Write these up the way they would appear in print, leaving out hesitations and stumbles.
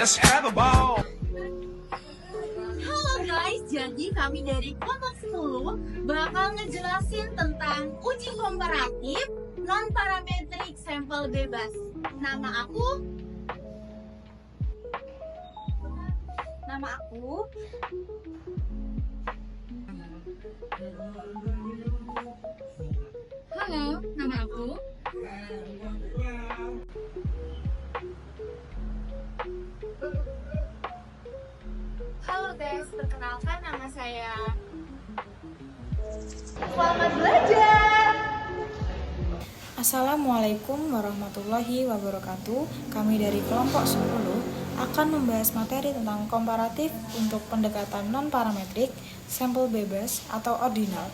Let's have a ball. Halo guys, jadi kami dari kelompok 10 bakal ngejelasin tentang uji komparatif non-parametrik sampel bebas. Nama aku Halo, nama aku. Halo guys, perkenalkan nama saya. Selamat belajar. Assalamualaikum warahmatullahi wabarakatuh. Kami dari kelompok 10 akan membahas materi tentang komparatif untuk pendekatan non-parametrik, sampel bebas atau ordinal.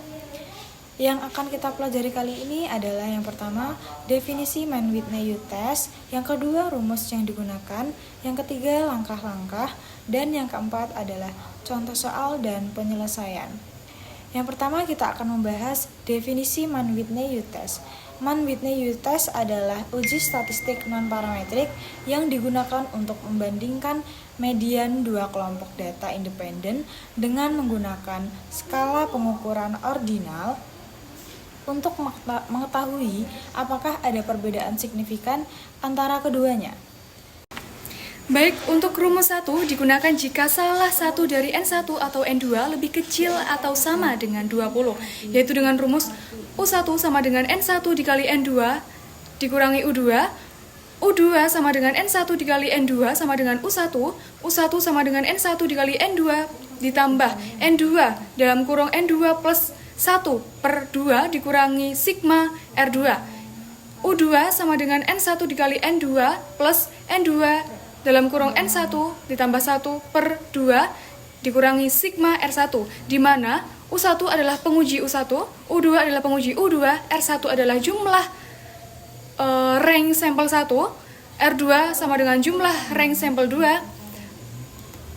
Yang akan kita pelajari kali ini adalah yang pertama, definisi Mann-Whitney test, yang kedua, rumus yang digunakan, yang ketiga, langkah-langkah, dan yang keempat adalah contoh soal dan penyelesaian. Yang pertama kita akan membahas definisi Mann-Whitney test. Mann-Whitney test adalah uji statistik non-parametrik yang digunakan untuk membandingkan median dua kelompok data independen dengan menggunakan skala pengukuran ordinal untuk mengetahui apakah ada perbedaan signifikan antara keduanya. Baik, untuk rumus 1 digunakan jika salah satu dari N1 atau N2 lebih kecil atau sama dengan 20, yaitu dengan rumus U1 sama dengan N1 dikali N2 dikurangi U2, U2 sama dengan N1 dikali N2 sama dengan U1, U1 sama dengan N1 dikali N2 ditambah N2 dalam kurung N2 plus 1 per 2 dikurangi sigma R2. U2 sama dengan N1 dikali N2 plus N2 dalam kurung N1 ditambah 1 per 2 dikurangi sigma R1, di mana U1 adalah penguji U1, U2 adalah penguji U2, R1 adalah jumlah rank sampel 1, R2 sama dengan jumlah rank sampel 2,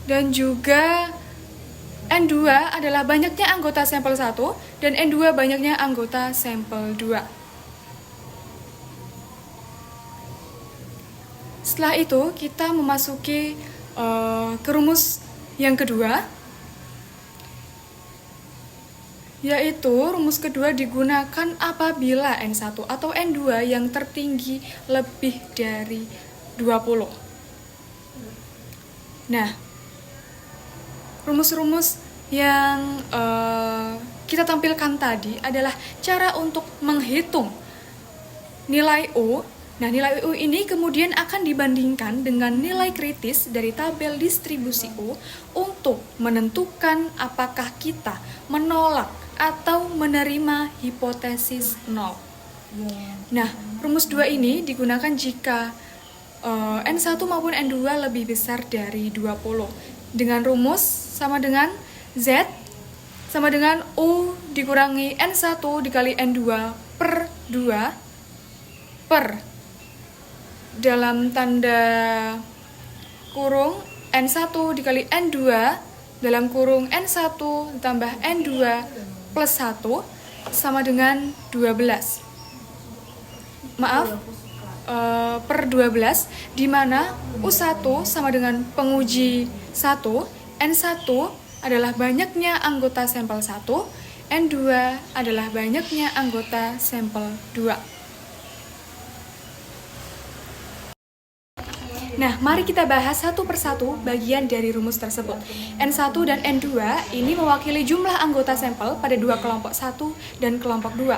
dan juga N2 adalah banyaknya anggota sampel 1 dan N2 banyaknya anggota sampel 2. Setelah itu kita memasuki ke rumus yang kedua, yaitu rumus kedua digunakan apabila N1 atau N2 yang tertinggi lebih dari 20. Nah, rumus-rumus yang kita tampilkan tadi adalah cara untuk menghitung nilai U. Nah, nilai U ini kemudian akan dibandingkan dengan nilai kritis dari tabel distribusi U untuk menentukan apakah kita menolak atau menerima hipotesis 0. Nah, rumus 2 ini digunakan jika N1 maupun N2 lebih besar dari 20. Dengan rumus sama dengan Z sama dengan U dikurangi N1 dikali N2 per 2 per dalam tanda kurung N1 dikali N2 dalam kurung N1 ditambah N2 plus 1 sama dengan 12. Per 12, di mana U1 sama dengan penguji 1, N1 adalah banyaknya anggota sampel 1, N2 adalah banyaknya anggota sampel 2. Nah, mari kita bahas satu persatu bagian dari rumus tersebut. N1 dan N2 ini mewakili jumlah anggota sampel pada dua kelompok 1 dan kelompok 2.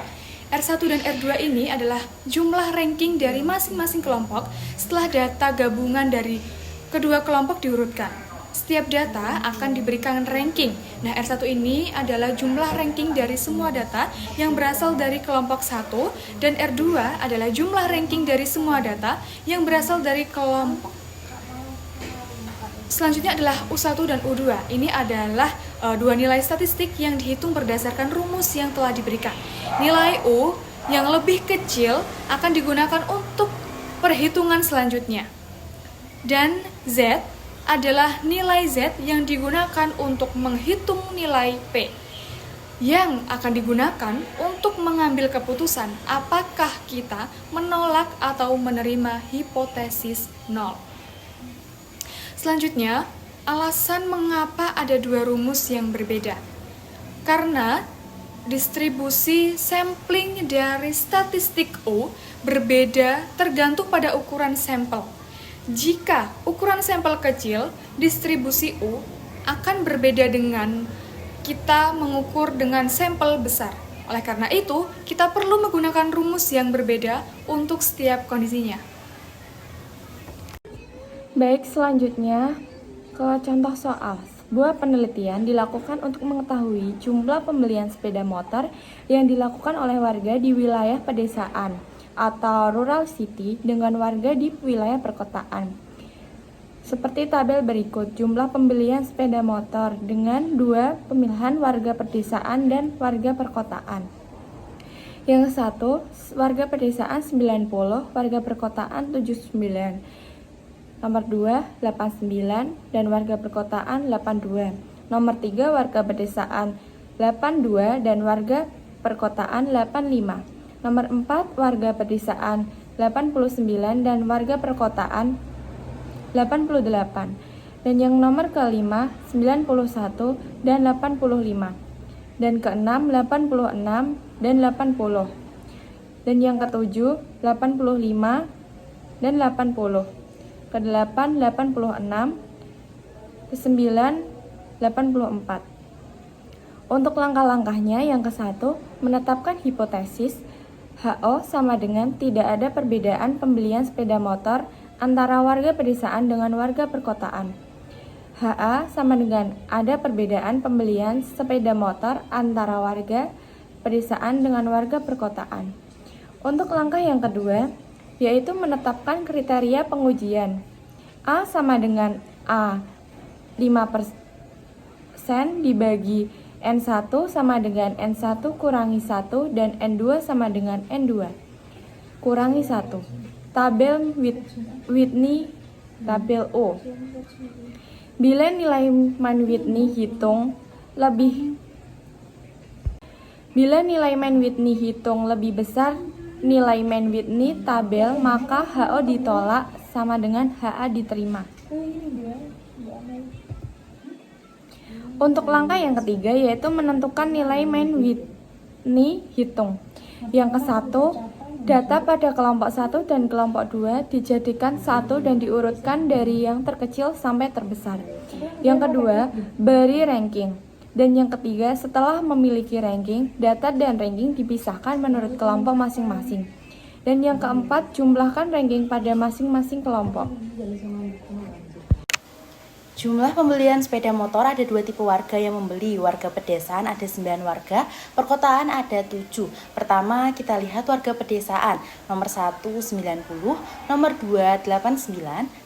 R1 dan R2 ini adalah jumlah ranking dari masing-masing kelompok setelah data gabungan dari kedua kelompok diurutkan. Setiap data akan diberikan ranking. Nah, R1 ini adalah jumlah ranking dari semua data yang berasal dari kelompok 1, dan R2 adalah jumlah ranking dari semua data yang berasal dari kelompok. Selanjutnya adalah U1 dan U2. Ini adalah dua nilai statistik yang dihitung berdasarkan rumus yang telah diberikan. Nilai U yang lebih kecil akan digunakan untuk perhitungan selanjutnya. Dan Z adalah nilai Z yang digunakan untuk menghitung nilai P, yang akan digunakan untuk mengambil keputusan apakah kita menolak atau menerima hipotesis 0. Selanjutnya, alasan mengapa ada dua rumus yang berbeda. Karena distribusi sampling dari statistik O berbeda tergantung pada ukuran sampel. Jika ukuran sampel kecil, distribusi O akan berbeda dengan kita mengukur dengan sampel besar. Oleh karena itu, kita perlu menggunakan rumus yang berbeda untuk setiap kondisinya. Baik, selanjutnya ke contoh soal. Sebuah penelitian dilakukan untuk mengetahui jumlah pembelian sepeda motor yang dilakukan oleh warga di wilayah pedesaan atau rural city dengan warga di wilayah perkotaan. Seperti tabel berikut, jumlah pembelian sepeda motor dengan dua pemilihan warga pedesaan dan warga perkotaan. Yang satu, warga pedesaan 90, warga perkotaan 79. Nomor 2, 89, dan warga perkotaan 82. Nomor 3, warga pedesaan 82 dan warga perkotaan 85. Nomor 4, warga pedesaan 89 dan warga perkotaan 88. Dan yang nomor kelima 91 dan 85. Dan keenam 86 dan 80. Dan yang ketujuh 85 dan 80. Kedelapan 86, kesembilan 84. Untuk langkah-langkahnya, yang ke-1 menetapkan hipotesis HO sama dengan tidak ada perbedaan pembelian sepeda motor antara warga pedesaan dengan warga perkotaan. HA sama dengan ada perbedaan pembelian sepeda motor antara warga pedesaan dengan warga perkotaan. Untuk langkah yang kedua, yaitu menetapkan kriteria pengujian. A sama dengan A 5% dibagi N1 sama dengan N1 kurangi 1 dan N2 sama dengan N2 kurangi 1. Tabel Whitney, tabel O. Bila nilai main Whitney hitung lebih besar nilai main Whitney tabel, maka HO ditolak sama dengan HA diterima. Untuk langkah yang ketiga, yaitu menentukan nilai main Whitney hitung. Yang ke-1, data pada kelompok 1 dan kelompok 2 dijadikan 1 dan diurutkan dari yang terkecil sampai terbesar. Yang kedua, beri ranking. Dan yang ketiga, setelah memiliki ranking, data dan ranking dipisahkan menurut kelompok masing-masing. Dan yang keempat, jumlahkan ranking pada masing-masing kelompok. Jumlah pembelian sepeda motor ada 2 tipe warga yang membeli. Warga pedesaan ada 9 warga, perkotaan ada 7. Pertama kita lihat warga pedesaan. Nomor 1 90, nomor 2 89,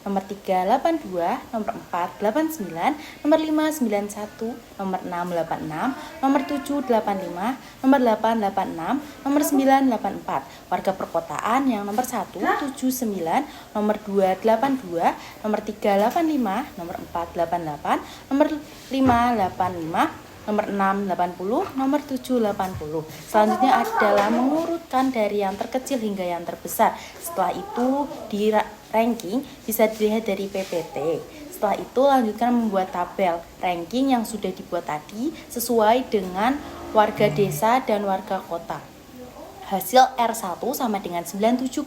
nomor 3 82, nomor 4 89, nomor 5 91, nomor 6 86, nomor 7 85, nomor 8 86, nomor 9 84. Warga perkotaan yang nomor 1 79, nomor 2 82, nomor 3 85, nomor 4 88, nomor 5 85, nomor 6 80, nomor 7 80. Selanjutnya adalah mengurutkan dari yang terkecil hingga yang terbesar. Setelah itu di ranking bisa dilihat dari PPT. Setelah itu lanjutkan membuat tabel ranking yang sudah dibuat tadi sesuai dengan warga desa dan warga kota. Hasil R1 sama dengan 97,5,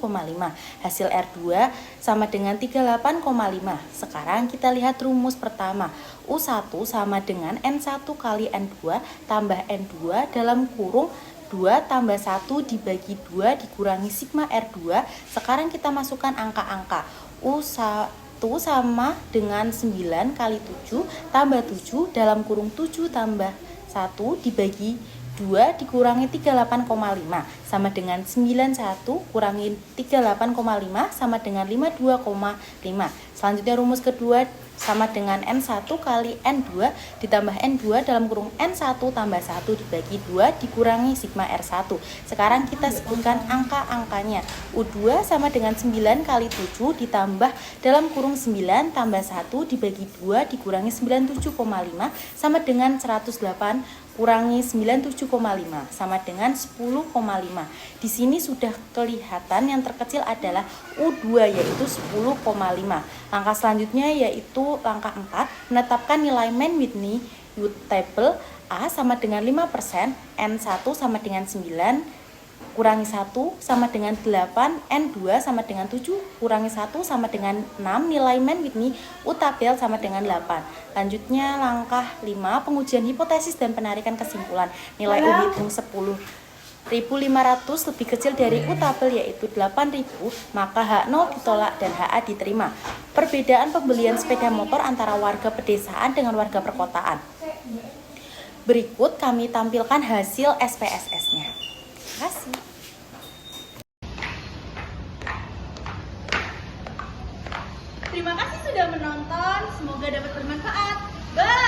hasil R2 sama dengan 38,5. Sekarang kita lihat rumus pertama. U1 sama dengan N1 kali N2 tambah N2 dalam kurung 2 tambah 1 dibagi 2 dikurangi sigma R2. Sekarang kita masukkan angka-angka. U1 sama dengan 9 kali 7 tambah 7 dalam kurung 7 tambah 1 dibagi 2 dikurangi 38,5 sama dengan 91 kurangi 38,5 sama dengan 52,5. Selanjutnya rumus kedua sama dengan N1 kali N2 ditambah N2 dalam kurung N1 tambah 1 dibagi 2 dikurangi sigma R1. Sekarang kita sebutkan angka-angkanya. U2 sama dengan 9 kali 7 ditambah dalam kurung 9 tambah 1 dibagi 2 dikurangi 97,5 sama dengan 108 kurangi 97,5 sama dengan 10,5. Di sini sudah kelihatan yang terkecil adalah U2 yaitu 10,5. Langkah selanjutnya yaitu langkah 4, menetapkan nilai main Whitney Youth Table A sama dengan 5%, N1 sama dengan 9, kurangi 1 sama dengan 8, N2 sama dengan 7, kurangi 1 sama dengan 6, nilai main Whitney U-tabel sama dengan 8. Lanjutnya langkah 5, pengujian hipotesis dan penarikan kesimpulan. Nilai U hitung 10.500 lebih kecil dari U-tabel yaitu 8.000, maka H0 ditolak dan HA diterima. Perbedaan pembelian sepeda motor antara warga pedesaan dengan warga perkotaan. Berikut kami tampilkan hasil SPSS-nya. Terima kasih. Terima kasih sudah menonton, semoga dapat bermanfaat. Bye!